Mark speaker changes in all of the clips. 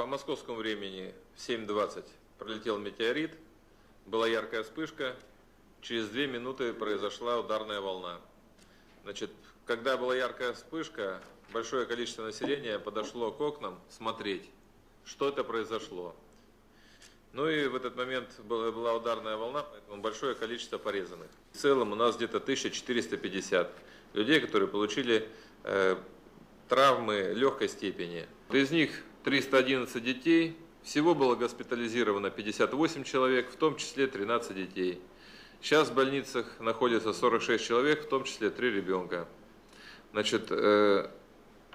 Speaker 1: московскому времени в 7:20 пролетел метеорит, была яркая вспышка, через 2 минуты произошла ударная волна. Значит, когда была яркая вспышка, большое количество населения подошло к окнам смотреть, что это произошло. Ну и в этот момент была ударная волна, поэтому большое количество порезанных. В целом у нас где-то 1450 людей, которые получили травмы легкой степени. Из них 311 детей, всего было госпитализировано 58 человек, в том числе 13 детей. Сейчас в больницах находится 46 человек, в том числе 3 ребенка. Значит,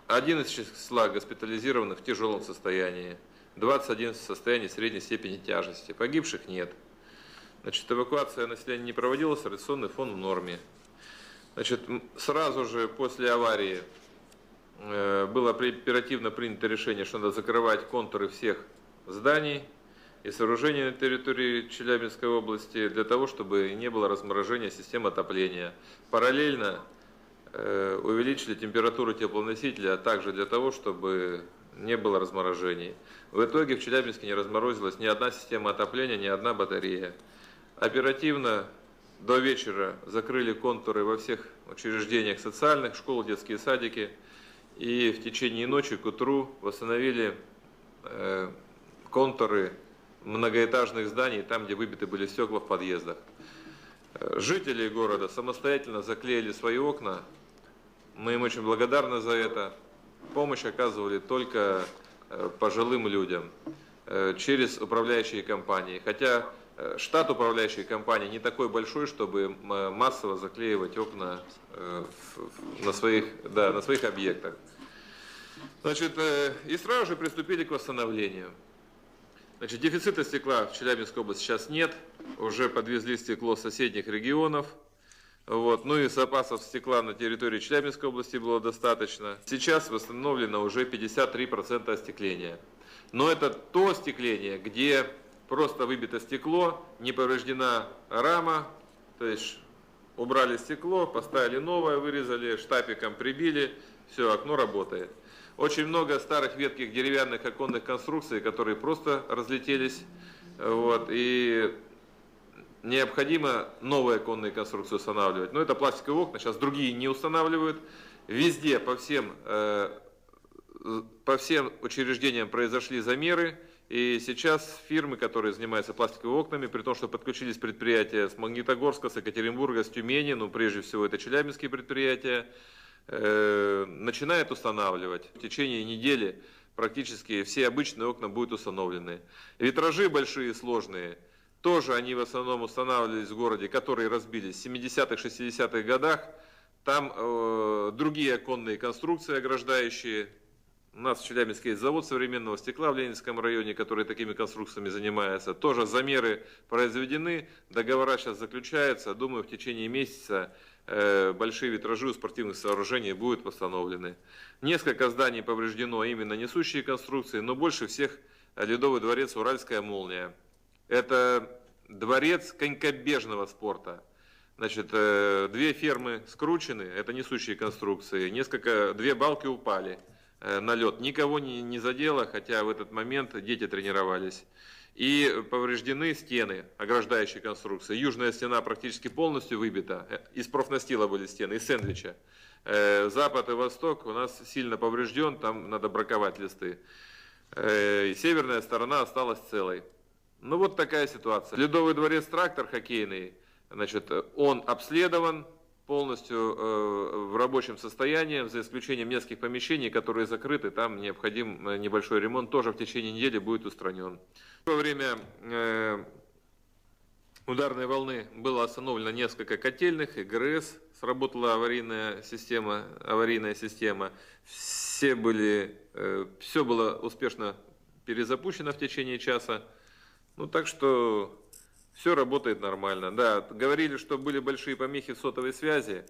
Speaker 1: 11 числа госпитализированных в тяжелом состоянии, 21 в состоянии средней степени тяжести. Погибших нет. Значит, эвакуация населения не проводилась, радиационный фон в норме. Значит, сразу же после аварии было оперативно принято решение, что надо закрывать контуры всех зданий и сооружений на территории Челябинской области для того, чтобы не было разморожения системы отопления. Параллельно увеличили температуру теплоносителя, а также для того, чтобы не было разморожений. В итоге в Челябинске не разморозилась ни одна система отопления, ни одна батарея. Оперативно до вечера закрыли контуры во всех учреждениях социальных, школы, детские садики. И в течение ночи к утру восстановили контуры многоэтажных зданий, там, где выбиты были стекла в подъездах. Жители города самостоятельно заклеили свои окна. Мы им очень благодарны за это. Помощь оказывали только пожилым людям через управляющие компании. Хотя штат управляющей компании не такой большой, чтобы массово заклеивать окна на своих объектах. Значит, и сразу же приступили к восстановлению. Значит, дефицита стекла в Челябинской области сейчас нет. Уже подвезли стекло с соседних регионов. Вот. Ну и запасов стекла на территории Челябинской области было достаточно. Сейчас восстановлено уже 53% остекления. Но это то остекление, где просто выбито стекло, не повреждена рама, то есть убрали стекло, поставили новое, вырезали, штапиком прибили, все, окно работает. Очень много старых ветких деревянных оконных конструкций, которые просто разлетелись, вот, и необходимо новые оконные конструкции устанавливать. Но это пластиковые окна, сейчас другие не устанавливают. Везде, по всем учреждениям произошли замеры. И сейчас фирмы, которые занимаются пластиковыми окнами, при том, что подключились предприятия с Магнитогорска, с Екатеринбурга, с Тюмени, ну прежде всего это челябинские предприятия, начинают устанавливать. В течение недели практически все обычные окна будут установлены. Витражи большие, сложные, тоже они в основном устанавливались в городе, которые разбились в 70-х, 60-х годах. Там другие оконные конструкции ограждающие. У нас в Челябинске есть завод современного стекла в Ленинском районе, который такими конструкциями занимается. Тоже замеры произведены, договора сейчас заключаются. Думаю, в течение месяца большие витражи у спортивных сооружений будут восстановлены. Несколько зданий повреждено именно несущие конструкции, но больше всех Ледовый дворец «Уральская молния». Это дворец конькобежного спорта. Значит, 2 фермы скручены, это несущие конструкции, 2 балки упали на лед. Никого не задело, хотя в этот момент дети тренировались. И повреждены стены, ограждающие конструкции. Южная стена практически полностью выбита. Из профнастила были стены, из сэндвича. Запад и восток у нас сильно поврежден, там надо браковать листы. И северная сторона осталась целой. Ну вот такая ситуация. Ледовый дворец «Трактор» хоккейный, значит, он обследован полностью в рабочем состоянии, за исключением нескольких помещений, которые закрыты, там необходим небольшой ремонт, тоже в течение недели будет устранен. Во время ударной волны было остановлено несколько котельных, и ГРС сработала аварийная система. Все было успешно перезапущено в течение часа. Ну так что все работает нормально. Да, говорили, что были большие помехи в сотовой связи.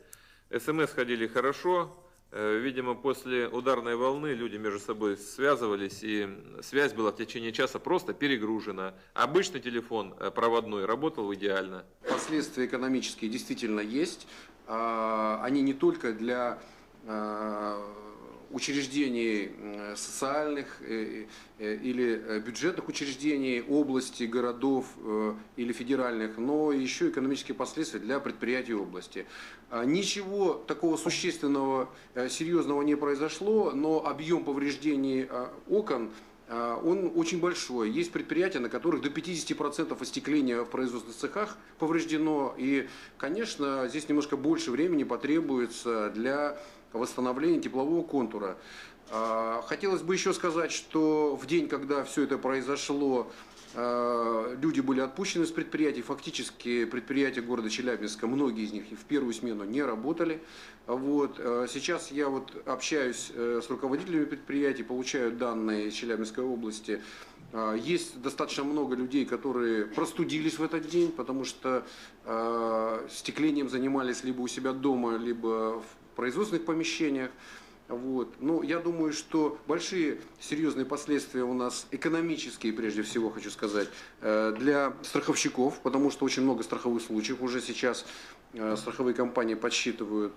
Speaker 1: СМС ходили хорошо. Видимо, после ударной волны люди между собой связывались, и связь была в течение часа просто перегружена. Обычный телефон проводной работал идеально.
Speaker 2: Последствия экономические действительно есть. Они не только для учреждений социальных или бюджетных учреждений, области, городов или федеральных, но еще экономические последствия для предприятий области. Ничего такого существенного, серьезного не произошло, но объем повреждений окон он очень большой. Есть предприятия, на которых до 50% остекления в производственных цехах повреждено. И, конечно, здесь немножко больше времени потребуется для восстановления теплового контура. Хотелось бы еще сказать, что в день, когда все это произошло, люди были отпущены с предприятий. Фактически предприятия города Челябинска, многие из них в первую смену не работали. Вот. Сейчас я общаюсь с руководителями предприятий, получаю данные из Челябинской области. Есть достаточно много людей, которые простудились в этот день, потому что стеклением занимались либо у себя дома, либо в производственных помещениях. Вот. Но я думаю, что большие серьезные последствия у нас экономические, прежде всего, хочу сказать, для страховщиков, потому что очень много страховых случаев уже сейчас страховые компании подсчитывают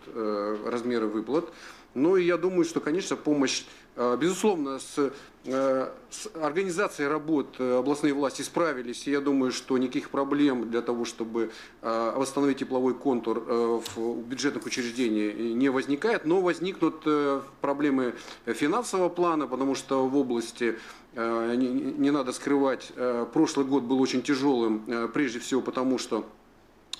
Speaker 2: размеры выплат. Ну и я думаю, что, конечно, помощь, безусловно, с организацией работ областные власти справились. И я думаю, что никаких проблем для того, чтобы восстановить тепловой контур в бюджетных учреждениях не возникает. Но возникнут проблемы финансового плана, потому что в области, не надо скрывать, прошлый год был очень тяжелым, прежде всего потому, что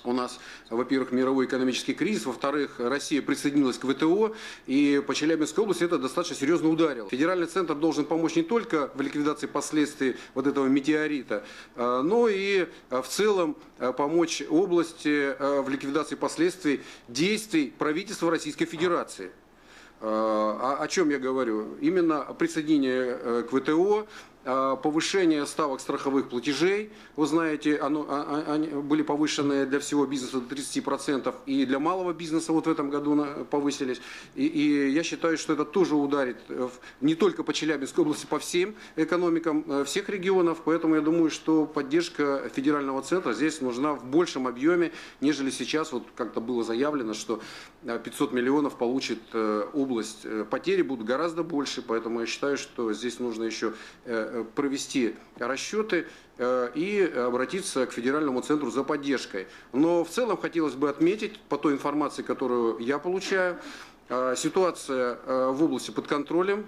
Speaker 2: у нас, во-первых, мировой экономический кризис, во-вторых, Россия присоединилась к ВТО, и по Челябинской области это достаточно серьезно ударило. Федеральный центр должен помочь не только в ликвидации последствий вот этого метеорита, но и в целом помочь области в ликвидации последствий действий правительства Российской Федерации. О чем я говорю? Именно присоединение к ВТО, повышение ставок страховых платежей. Вы знаете, они были повышены для всего бизнеса до 30%, и для малого бизнеса в этом году повысились. И я считаю, что это тоже ударит не только по Челябинской области, по всем экономикам всех регионов. Поэтому я думаю, что поддержка федерального центра здесь нужна в большем объеме, нежели сейчас, как-то было заявлено, что 500 миллионов получит область. Потери будут гораздо больше, поэтому я считаю, что здесь нужно еще провести расчеты и обратиться к федеральному центру за поддержкой. Но в целом хотелось бы отметить, по той информации, которую я получаю, ситуация в области под контролем,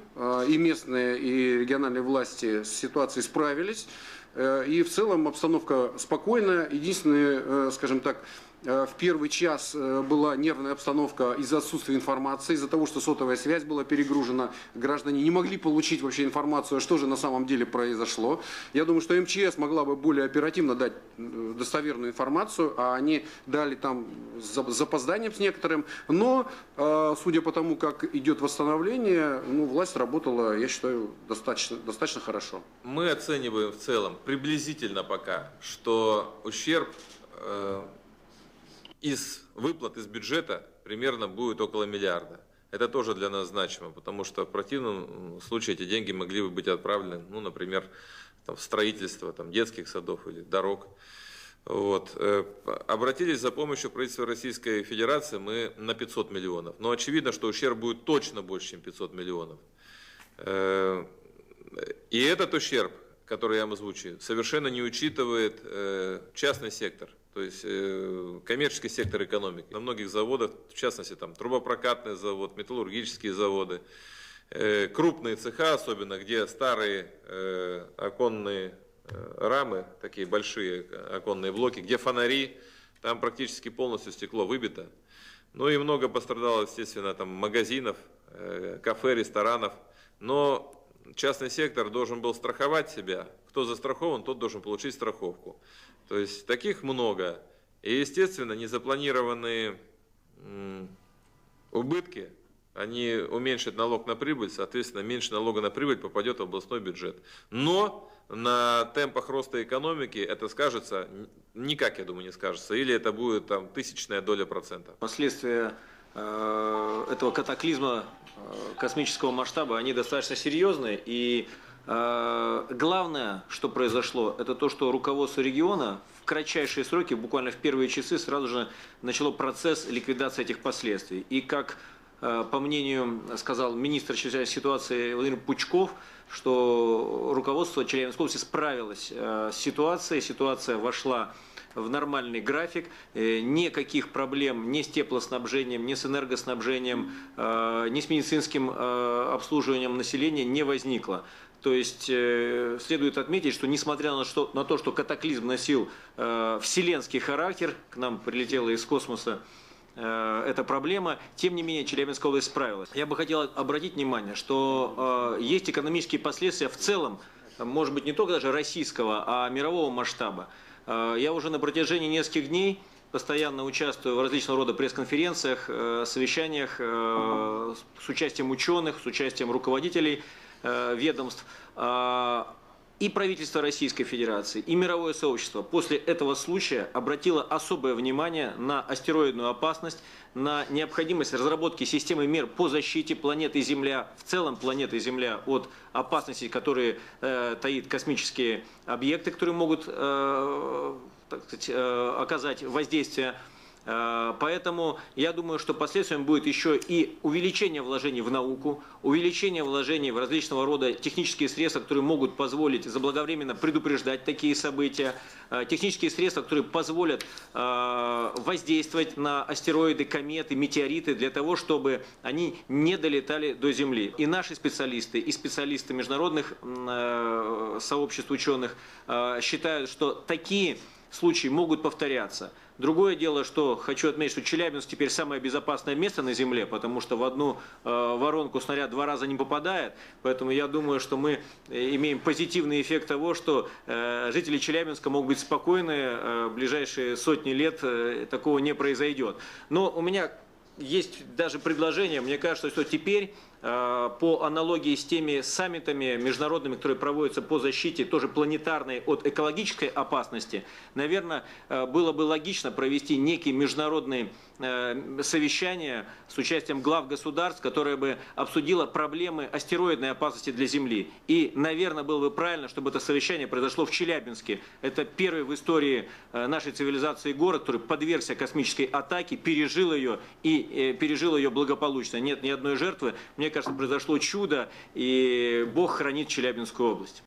Speaker 2: и местные, и региональные власти с ситуацией справились. И в целом обстановка спокойная. Единственное, скажем так, в первый час была нервная обстановка из-за отсутствия информации, из-за того, что сотовая связь была перегружена. Граждане не могли получить вообще информацию, что же на самом деле произошло. Я думаю, что МЧС могла бы более оперативно дать достоверную информацию, а они дали там с запозданием с некоторым. Но, судя по тому, как идет восстановление, власть работала, я считаю, достаточно хорошо.
Speaker 1: Мы оцениваем в целом, приблизительно пока, что ущерб из выплат из бюджета примерно будет около миллиарда. Это тоже для нас значимо, потому что в противном случае эти деньги могли бы быть отправлены, например, в строительство детских садов или дорог. Вот. Обратились за помощью правительства Российской Федерации мы на 500 миллионов. Но очевидно, что ущерб будет точно больше, чем 500 миллионов. И этот ущерб, который я вам озвучиваю, совершенно не учитывает частный сектор. То есть коммерческий сектор экономики. На многих заводах, в частности, трубопрокатный завод, металлургические заводы, крупные цеха, особенно где старые оконные рамы, такие большие оконные блоки, где фонари, там практически полностью стекло выбито. Ну и много пострадало, естественно, магазинов, кафе, ресторанов. Но частный сектор должен был страховать себя. Кто застрахован, тот должен получить страховку. То есть таких много. И, естественно, незапланированные убытки, они уменьшат налог на прибыль, соответственно, меньше налога на прибыль попадет в областной бюджет. Но на темпах роста экономики это скажется, никак, я думаю, не скажется. Или это будет тысячная доля процента.
Speaker 3: Последствия этого катаклизма космического масштаба, они достаточно серьезные. И главное, что произошло, это то, что руководство региона в кратчайшие сроки, буквально в первые часы, сразу же начало процесс ликвидации этих последствий. И как по мнению, сказал министр чрезвычайной ситуации Владимир Пучков, что руководство Челябинской области справилось с ситуацией, ситуация вошла в нормальный график, никаких проблем ни с теплоснабжением, ни с энергоснабжением, ни с медицинским обслуживанием населения не возникло. То есть следует отметить, что несмотря на то, что катаклизм носил вселенский характер, к нам прилетела из космоса эта проблема, тем не менее Челябинская область справилась. Я бы хотел обратить внимание, что есть экономические последствия в целом, может быть не только даже российского, а мирового масштаба. Я уже на протяжении нескольких дней постоянно участвую в различного рода пресс-конференциях, совещаниях с участием ученых, с участием руководителей ведомств. И правительство Российской Федерации, и мировое сообщество после этого случая обратило особое внимание на астероидную опасность, на необходимость разработки системы мер по защите планеты Земля, в целом планеты Земля, от опасностей, которые таит космические объекты, которые могут так сказать, оказать воздействие. Поэтому я думаю, что последствием будет еще и увеличение вложений в науку, увеличение вложений в различного рода технические средства, которые могут позволить заблаговременно предупреждать такие события, технические средства, которые позволят воздействовать на астероиды, кометы, метеориты для того, чтобы они не долетали до Земли. И наши специалисты, и специалисты международных сообществ ученых считают, что такие случаи могут повторяться. Другое дело, что хочу отметить, что Челябинск теперь самое безопасное место на Земле, потому что в одну воронку снаряд 2 раза не попадает. Поэтому я думаю, что мы имеем позитивный эффект того, что жители Челябинска могут быть спокойны, в ближайшие сотни лет такого не произойдет. Но у меня есть даже предложение, мне кажется, что теперь по аналогии с теми саммитами международными, которые проводятся по защите тоже планетарной от экологической опасности, наверное, было бы логично провести некие международные совещания с участием глав государств, которое бы обсудило проблемы астероидной опасности для Земли. И, наверное, было бы правильно, чтобы это совещание произошло в Челябинске. Это первый в истории нашей цивилизации город, который подвергся космической атаке, пережил ее и пережил ее благополучно. Нет ни одной жертвы. Мне кажется, произошло чудо, и Бог хранит Челябинскую область.